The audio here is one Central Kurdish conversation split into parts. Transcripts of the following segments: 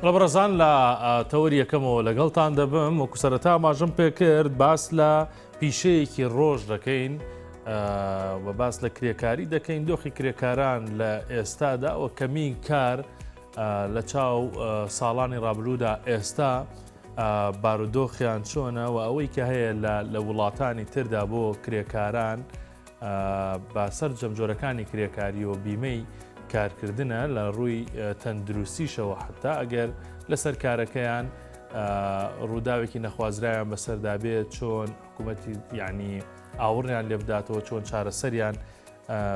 ڕەبەرەزان لە تەوەری یەکەمەوە لەگەڵتان دەبم وەکو سەرەتا ماژەم پێ کرد باس لە پیشەیەکی ڕۆژ دەکەین و باس لە کرێکاری دەکەین دۆخی کرێکاران لە ئێستادا و کەمی کار لە چاو ساڵانی ڕابلوودا ئێستا بارودۆخیان چۆنە و ئەوەی کە هەیە لە وڵاتانی تردا بۆ کرێکاران باسەر جەمجۆرەکانی کرێکاری و بیمەی کارکردنە لە ڕووی تەندروستیشەوە حتا ئەگەر لەسەر کارەکەیان ڕووداوێکی نەخوازرایان بەسەردا بێت چۆن حکوومەتی یعنی ئاوڕیان لێ بداتەوە چۆن چارەسەریان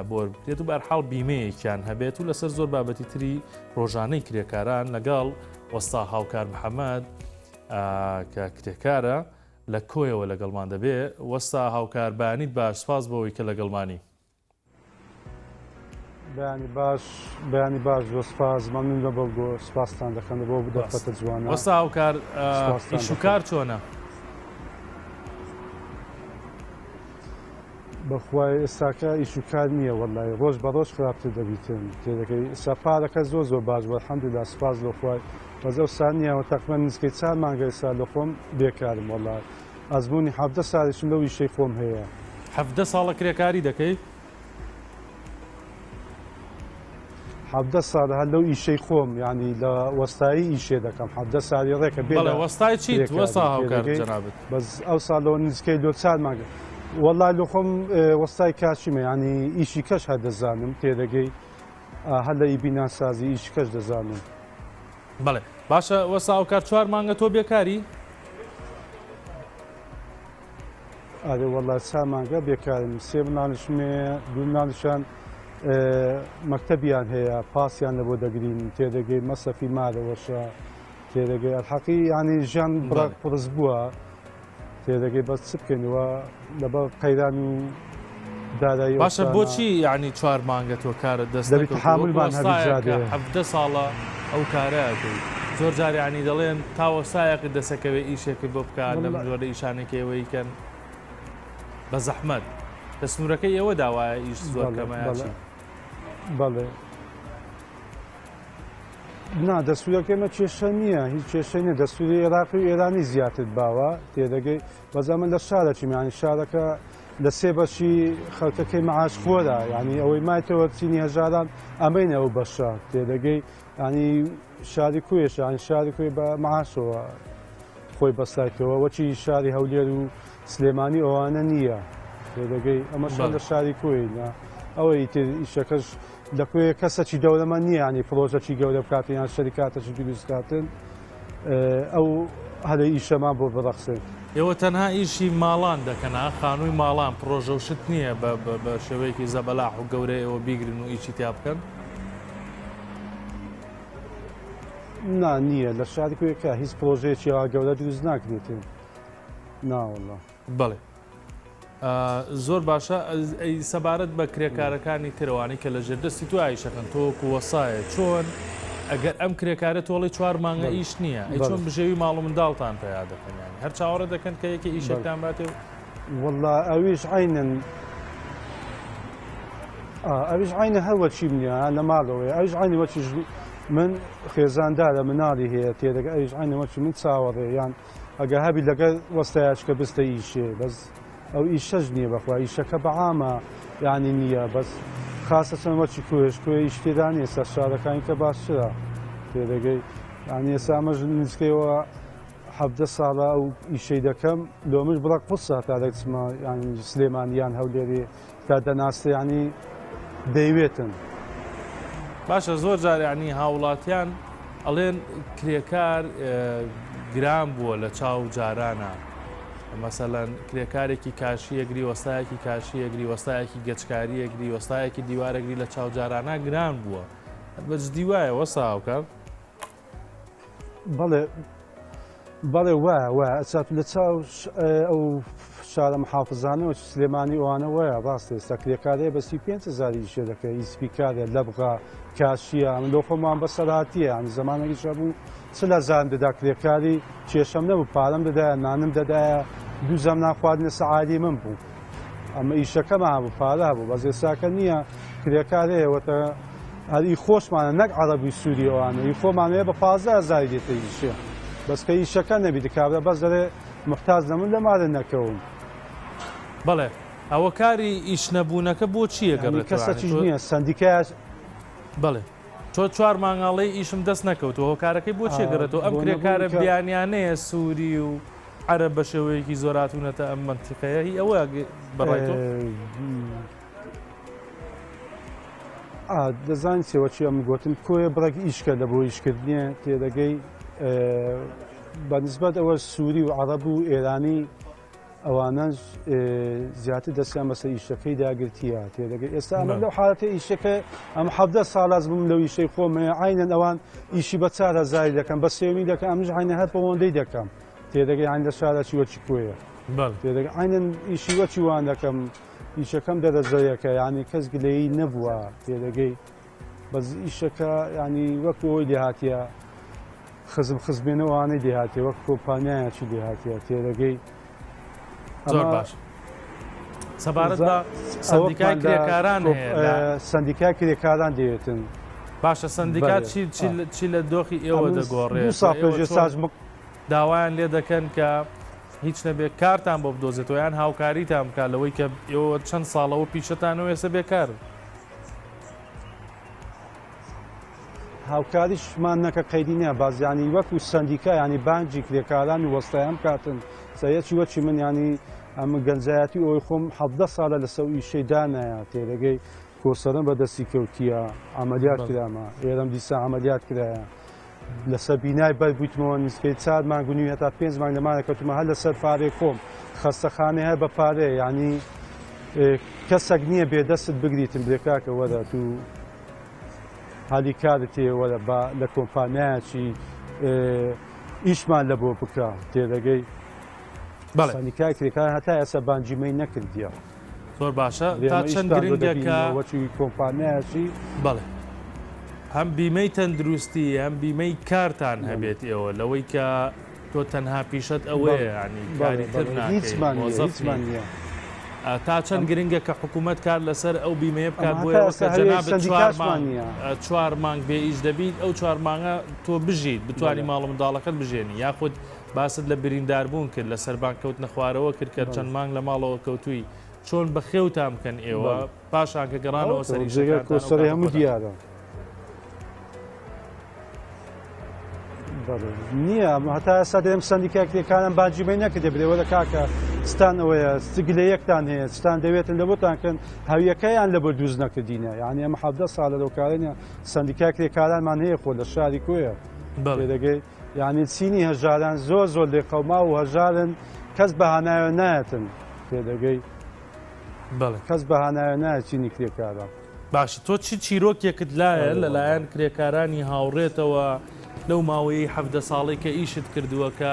بۆ بکرێت و بەرحاڵ بیمەیەکیان هەبێت و لەسەر زۆر بابەتی تری ڕۆژانەی کرێکاران لەگەڵ وەستا هاوکار محەممەد کە کرێکارە لە کۆیەوە لەگەڵمان دەبێ وەستا هاوکار بەیانیت باش سپاس بەوەی کە لەگەڵمانی بەیانی باش زۆر سپاس مەمنون لە بەڵگۆ سپاسان دەکەن بۆ بدەفەتە جوانە وەستا هاوکار ئیش و کار چۆنە؟ بەخوای ئێستاکە ئیش و کار نییە وەڵای ڕۆژ بە ڕۆژ خراپتر دەبیتن تێدەکەی سەفارەکە زۆر باش بە الحەمدوللا سپاس لەخوای بەزە سانیەوە تەقریبەن نزیکەی 4 مانگای سال لە خۆم بێکارم وەڵای ئەزمموی 17 ساڵیشم لەو ئیشەی خۆم هەیە 17 ساڵە کرێکاری دەکەی؟ 17 ساڵ هەر لەو ئیشەی خۆم ینی لە وەستایی ئیشێ دەکەم 17 ساڵی ڕێکە بێ وەستای چیت وەستا هاوکار جەنابەت بەس ئەو ساڵەوە نزیکەی لۆ 4 مانگە وەڵای لە خۆم وەستای کاشیمە ینی ئیشی کەش هەر دەزانم تێدەگەی هەر لە ئیبیناسازی ئیشی کەش دەزانم بەڵێ باشە وەستا هاوکار 4 مانگە تۆ بێکاری؟ ئارێ وەڵای 4 مانگە بێکارم 3 مناڵشمێ 2 مناڵشان مەکتەبیان هەیە پاسیان لە بۆ دەگرین تێدەگەی مەسەفی مارەوەشە تێدەگەی ئەلحەقی ینی ژیان بڕاق پڕز بووە تێدەگەی بەس چ بکەینەوە لەبەر قەیران و دارایی باشە بۆچی یعنی 4 مانگە تۆ کارت دەست دەبێت تحاملمان هەبێت 17 ساڵە ئەو کارەکەی زۆر جاری عنی دەڵێن تاوەسایەکی دەسەکەوێ ئیشێکی بۆ بکات لەم جۆرە ئیشانێکی ئەوەیکەن بە زەحمەت دەستنوورەکەی ئێوە داوایە ئیش زۆر کەمایە بەڵێ نا دەستورەکەمە کێشە نییە هیچ کێشە نیە دەستوری عێراقی و ئێرانی زیاتر باوە تێدەگەی بەزەمە لە شارەکی میانی شارەکە لە 3 بەشی خەڵکەکەی مەعاش خۆرە ینی ئەوەی مایتەوە چینی هەژاران ئەمەینەوە بەشە تێدەگەی ینی شاری کوێش ینی شاری کوێ بە مەعاشەوە خۆی بەسایتەوە وەچی شاری هەولێر و سلێمانی ئەوانە نییە تێدەگەی ئەمەشان لە شاری کوێینە ئەوەی ئیشەکەش لەکوێ کەسەکی دەورەمە نییە ینی فڕۆژەکی گەورە بکاتن یان شەریکاتەشی دروستکاتن ئەو هەلە ئیشەمان بۆ بڕەخسێن ئێوە تەنها ئیشی ماڵان دەکەنا خانووی ماڵان پرۆژە و شت نییە بە شێوەیەکی زەبەلاح و گەورەی ئەوە بیگرن و ئیشی تیا بکەن نا نییە لە شاری کوێکە هیچ پرۆژەیەکی گەورە دروست ناکرێتن ناوەڵڵا بەڵێ زۆر باشە سەبارەت بە کرێکارەکانی ترەوانی کە لە ژێردەستی تو ئایشەکەن تۆکو وەسایە چۆن ئەگەر ئەم کرێکارە تۆڵی 4 مانگە ئیش نییە ئەی چۆن بژێوی ماڵ و منداڵتان پیا دەکەنیانی هەر چاوەڕە دەکەن کە یەکی ئیشەکتان باتێ وەڵڵا ئەویش عینن ئەویش عینە هەروەچی نییە لە ماڵەوەی ئەویش عینی وەچی من خێزاندارە مناڵی هەیە تێدەگە ئەویش عینە وەچی من چاوەڕێ یان ئەگە هەبی لەگەڵ وەستایشکە بستە ئیشێ بەس ئەو ئیشەش نییە بەخوا ئیشەکە بەعامە یانی نییە بەس خاصە چەند وەچی کوێش کوێ ئیش تێدا نیە سەر شارەکانی کە باشترە تێدەگەی ینی ئێستا ئەمەش نزیکەیەوە 17 ساڵە ئەو ئیشەی دەکەم لۆمش بڕق قوسە تا دەچمە ینی سلێمانیان هەولێری تا دەناسە ینی دەیوێتن باشە زۆر جار ینی هاوڵاتیان ئەڵێن کرێکار گران بووە لە چاو جارانە مەسەلەن کرێکارێکی کاشی ئەگری وەستایەکی کاشی ئەگری وەستایەکی گەچکاری ئەگری وەستایەکی دیوارەگری لە چاوجارانە گران بووە بەجددی وایە وەستا هاوکار بەڵێ وایە ئەچات لە چاو ئەو شارە محافزانەوە سلێمانی ئەوانە وایە ڕاستە ئێستا کرێکارەیە بەسی 5,000 شێ دەکەی ئیسپیکارێ لەبغا کاشیە من لۆ خۆمان بەسەراتیە ئەم زمانێکیشە بوو چ لە زان دەدا کرێکاری کێشەم نەبوو پارەم دەدایە نانم دەدایە دوو زەم ناخواردنە سەعادی من بوو ئەمە ئیشەکەمان بوو پارە بوو بەس ئێستاکە نییە کرێکارەیەوەتە هەلی خۆشمانە نەک عەرەبی سووریەوانە ئی خۆمانەیە بە 15,000 دێتە ئیشێ بەسکە ئیشەکە نەبیدە کابرا بەس دەڵێ محتاج لە من لەمارە نەکەون بەڵێ ئەوە کاری ئیش نەبوونەکە بۆ چییە گەڕێت کەسەکیش نییە سندیکایش بڵێ تۆ 4 مانگاڵی ئیشم دەست نەکەوتەوە هۆکارەکەی بۆ چیە گەڕێتەوە ئەم کرێکارە بیانیانەیە سووری و عەرەب بە شێوەیەکی زۆراتونەتە ئەم منتیقەیە هی ئەوە بەڕای تۆ دەزانین چێوەچی ئەم گوتم کۆیە بڕێک ئیشکە لە بۆ ئیشکردنیە تێدەگەی بەنسبەت ئەوە سووری و عەرەب و ئێرانی ئەوانە زیاتر دەستیان بەسەر ئیشەکەی داگرتیە تێدەگەی ئێستا ئەمە لەو حالەتە ئیشەکە ئەم 17 ساڵاز بووم لەو ئیشەی خۆمەیە عینەن ئەوان ئیشی بە 4,000 دەکەم بە سێومی دەکەم ئەمش عینە هەر بەوەندەی دەکەم تێدەگەی عین لە شارەکی وەچی کۆیە تێدەگەی عینەن ئیشی وەچی وان دەکەم ئیشەکەم دەرەجەیەکە یعنی کەس گلەیی نەبووە تێدەگەی بەس ئیشەکە ینی وەک ئەوی دێهاتیە خزمێنەوەوانەی دێهاتێ وەک کۆمپانیایەکی دێهاتیە تێدەگەی زۆر باش سەبارەت بە سەندیکای کرێکاران سەندیکای کرێکاران دێتن باشە سەندیکات چی لە دۆخی ئێوە دەگۆڕێت داوایان لێ دەکەن کە هیچ نەبێت کارتان بۆ بدۆزێتەوە یان هاوکاریتان بکە لەوەی کە ئێوە چەند ساڵەوە پیشەتانەوە ێستا بێکار هاوکاریشمان نەکە قەیدی نییە بازیانی وەکو سەندیکا ینی بانجی کرێکاران و وەستایان کاتن سەیەکی وەچی من ینی ئەمە گەنجایەتی ئەوی خۆم 17 ساڵە لە سەو ئیشەی دانایە تێدەگەی کۆسەرم بەدەستی کەوتیە ئەمەلیات کرامە ئێرەم دیسا ئەمەلیات کرایە لەسەر بینای بەربوویتمەوە نسکەی 4 مانگ و نیو هەتا 5 مانگ لەمانە کەوتمە هەر لەسەر پارەی خۆم خەستەخانەی هەر بە پارەیە ینی کەسێک نییە بێدەست بگریتم برێکاکە وەرە تو هەلی کارت تێوەرە لە کۆمپانیایەکی ئیشمان لە بۆ بکە تێدەگەی سەندیکای کرێکاران هەتا ئێستا بانجیمەی نەکردیە زۆر باشە تا چەند گرنگەکە وەچی کۆمپانیایەکی بەڵێ هەم بیمەی تەندروستی هەم بیمەی کارتان هەبێت ئێوە لەوەی کە تۆ تەنها پیشت ئەوەیە ینی کاری تر ناکەیت تا چەند گرنگە کە حکوومەت کار لەسەر ئەو بیمەیە بکات بۆیەوە کە جەنابەت 4 مانگ بێ ئیش دەبیت ئەو 4 مانگە تۆ بژیت بتوانی ماڵ و منداڵەکەت بژێنی یاخود باست لە برینداربوون کرد لە سەربان کەوت نەخوارەوە کرد کە چەند مانگ لە ماڵەوە کەوتووی چۆن بە خێوتان بکەن ئێوە پاشان کە گەڕانەوە سەری هەموو دیارە نییە هەتا ئێستا دەم سەندیکای کرێکاران بانجیمەی نەکردێ برێوە لە کاکە ستان ئەوەیە سگلە یەکتان هەیە ستان دەوێتن لە بۆتان کەن هەویەکەیان لە بۆ دووز نەکردینە یعنی ئەمە 17 ساڵە لەو کارێنە سەندیکای کرێکارانمان هەیە خۆ لە شاری کۆیە دەگەی یعنی چینی هەژاران زۆر لێ قەوما و هەژارن کەس بەهانایە نایەتن پێدەگەی کەس بەهانایە نایە چینی کرێکاران باشە تۆ چی چیرۆکێکت لایە لەلایەن کرێکارانی هاوڕێتەوە لەو ماوەیەی 17 ساڵی کە ئیشت کردووە کە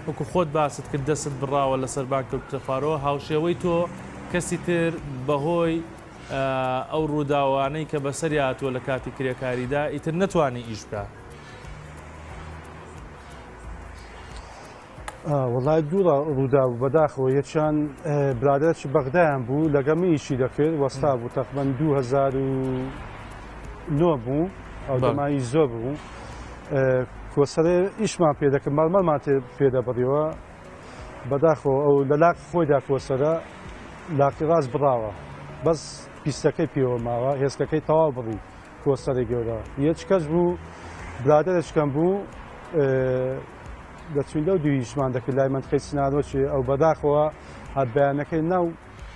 وەکو خۆت باست کرد دەست بڕاوە لەسەر بانکەوتە خوارەوە هاوشێوەی تۆ کەسی تر بەهۆی ئەو ڕووداوانەی کە بەسەری هاتووە لە کاتی کرێکاریدا ئیتر نەتوانی ئیش بکە وڵای دووڕە ڕوودا بوو بەداخەوە یەکیان برادرێکی بەغدایان بوو لەگەمی ئیشی دەکرد وەستا بوو تەقریباً 2009 بوو ئەو دەمایی زۆر بوو کۆسەرێ ئیشمان پێ دەکەم ماڵمەڵمان پێدە بڕیەوە بەداخەوە ئەو لە لاق خۆیدا کۆسەرە لاقی ڕاست بڕاوە بەس پیسەکەی پێوە ماوە هێزکەکەی تەواو بڕی کۆسەری گەورە یەک کەس بوو برادرێکم بوو دەچوین لەو دویشمان دەکرد لای منتقەی سنانۆچێ ئەو بەداخەوە هەر بەیانەکەی ناو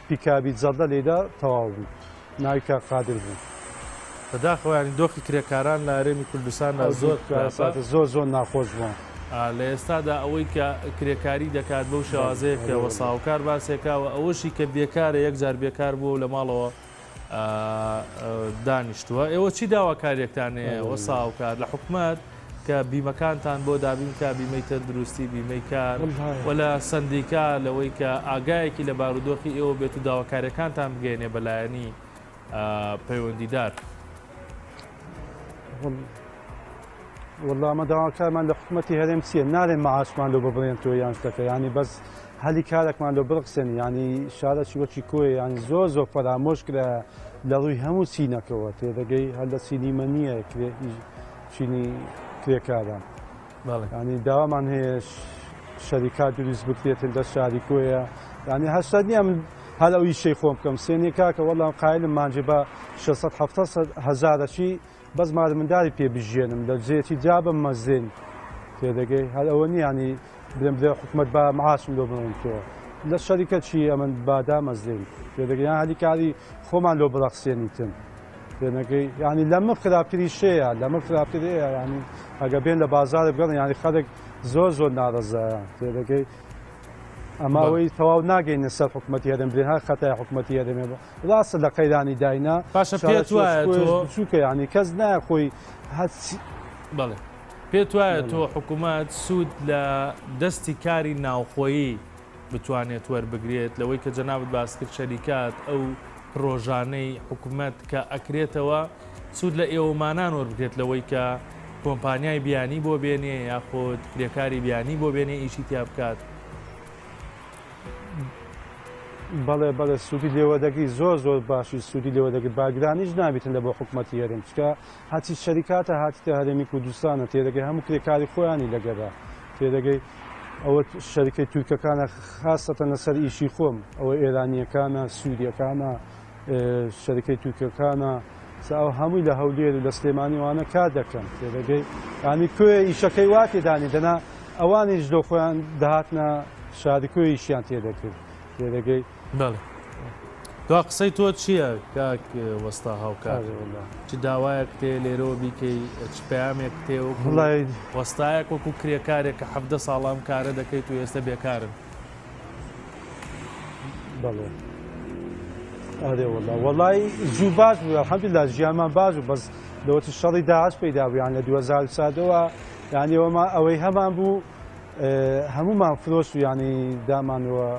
پیکابی جەڵدە لێدا تەواو بوو ناوی کاک قادر بوو بەداخەوەیانی دۆخی کرێکاران لە هەرێمی کوردستاندا زۆر ناخۆش بوون لە ئێستادا ئەوەی کە کرێکاری دەکات بەو شێوازەیە کە وە ساوکار باسێکاوە ئەوەشی کە بێکارە یەکجار بێکار بوو لە ماڵەوە دانیشتووە ئێوە چی داواکاریەکتانەیە وە ساوکار لە حکومەت کە بیمەکانتان بۆ دابین کە بیمەی تەندروستی بیمەی کار و لە سندیکا لەوەی کە ئاگایەکی لە بارودۆخی ئێوە بێت و داواکاریەکانتان بگەێنێ بەلایەنی پەیوەندیدار والله ئەمە داواکارمان لە حکومەتی هەرێم چییە نارێن مەعاشمان لەو ببڕێن تۆ یان شتەکە ینی بەس هەلی کارێکمان لەو بڕقسێن ینی شارەکی وەکی کۆی ینی زۆر فەرامۆش کرا لە ڕووی هەموو چینەکەەوە تێدەگەی هەر لە چینیمە نییە چینی کرێکاران ینی داوامان هەیە شەریکات دروست بکرێتن لە شاری کۆیە ینی هەشتا نییە من هەر ئەوی شەی خۆم بکەم سێنێ کاکە وەڵام قایلم مانجێ بە 600-700 بەس مادمەنداری پێ بژێنم لە جێتی جا بم مەزێن تێدەگەی هەر ئەوە نیانی برم لە حکومت بە معاشم لۆ بڵێنتەوە لە شەریکەت چی ئەمن بادا مەزێن تێدەگەی هەلی کاری خۆمان لۆ بڕەخسێنیتن تێنەگەی ینی لەمە خراپتری شەیە لەمە خراپترەیە ینی ئەگە بێن لە بازارە بگەڕن ینی خەڵک زۆر ناڕەزایە تێدەگەی ئەماوەی تەواو ناگەینە سەر حکومەتی هەرێم برێن هەر خەتای حکومەتی هەرێمێ ڕاستە لە قەیرانی داینا پاشە پێت وایە چووکە ینی کەس نایە خۆی بەڵێ پێت وایە تۆ حکوومەت سوود لە دەستی کاری ناوخۆیی بتوانێت وەربگرێت لەوەی کە جەنابەت باس کرد شەریکات ئەو ڕۆژانەی حکوومەت کە ئەکرێتەوە سوود لە ئێوەمانان وەربگرێت لەوەی کە کۆمپانیای بیانی بۆ بێنێ یاخۆت کرێکاری بیانی بۆ بێنێ ئیشی تیا بکات. بەڵێ سوودی لێوەدەگری زۆر باشی سوودی لێوەدەگرێت باگرانیش نابێتن لە بۆ حکوومەتی هەرێم چکە هاتی شەریکاتە هاتیتە هەرێمی کوردستانە تێدەگەی هەموو کرێکاری خۆیانی لەگەدا تێدەگەی ئەوە شەریکەی تورکەکانە خاستەتەن لەسەر ئیشی خۆم ئەوە ئێرانیەکانە سوودیەکانە شەریکەی تورکەکانە ئەو هەمووی لە هەولێر و لە سلێمانی وانە کار دەکەن تێدەگەی ینی کوێ ئیشەکەی وا تێدانی دەنا ئەوانیش دۆ خۆیان داهاتنە شاریکۆی ئیشیان تێدەکرد تێدەگەی بەڵێ دوا قسەی تۆ چییە کاک وەستا هاوکار چ داوایەک تێ لێرەوە بیکەی چ پەیامێک تێ وەستایەک وەکو کرێکارێک کە 17 ساڵام کارە دەکەیت و ئێستا بێکارن بەڵێ ئەرێ وەڵای زوو باش بوو الحەمدولیلا ژیانمان باش بوو بەس لەوەتی شەڕی داعش پەیدا بوو یان لە 2003ەوە یانی ئەوەی هەمان بوو هەمومان فرۆش و ینی دامانەوە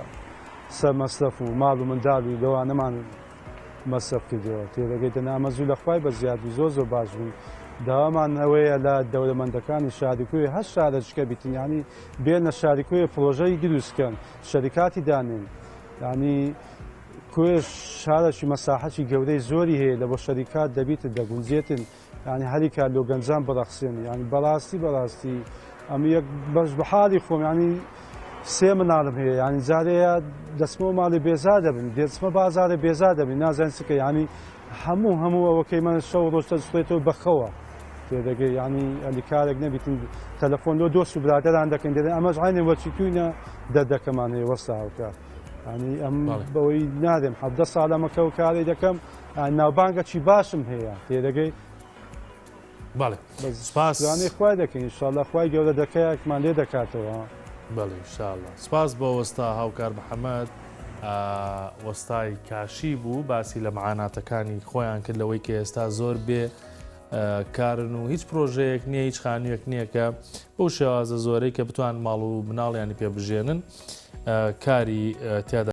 سەر مەسرەف و ماڵ و منداڵ و لەوانەمان مەسرەف کردەوە تێدەگەی دەنامە زوو لە خوای بە زیادی زۆر باش بوو داوامان ئەوەیە لە دەوڵەمەندەکانی شاریکۆی هەر شارەچکە بیتن ینی بێنە شاریکۆی پرۆژەی دروستکەن شەریکاتی دانێن ینی کوێ شارێکی مەساحەتی گەورەی زۆری هەیە لە بۆ شەریکات دەبیتن دەگونجێتن ینی هەلی کار لۆ گەنجان بەڕەخسێن ینی بەڕاستی ئەم یەک بەش بەحالی خۆم ینی سێ مناڵم هەیە ینی جارەیە دەچمە ماڵی بێزار دەبن دێچمە بازارە بێزار دەبین نازانین چکە ینی هەموو ئەوەکەی من شەو ڕۆژتە سوێتەوە بەخەوە تێدەگەی ینی ئەلی کارێک نەبیتن تەلەفۆن لۆ دۆست و برادەران دەکەن دێن ئەمەش عینێ وەرچیتوینە دەردەکەمان هەیە وەستا هاوکار ینی ئەم بەوەی نادێم 17 ساڵەمەکە و کاری دەکەم ناوبانگەکی باشم هەیە تێدەگەی بەڵێ سپاسیانی خوای دەکەین ئینشاڵڵا خوای گەورە دەکەیەکمان لێ دەکاتەوە بەڵێ ئینشاڵڵا سپاس بۆ وەستا هاوکار محەممەد وەستای کاشی بوو باسی لە معاناتەکانی خۆیان کرد لەوەی کە ئێستا زۆر بێ کارن و هیچ پرۆژەیەک نییە هیچ خانوویەک نییە کە بەو شێوازە زۆرەی کە بتوان ماڵ و مناڵیانی پێ بژێنن کاری تیادا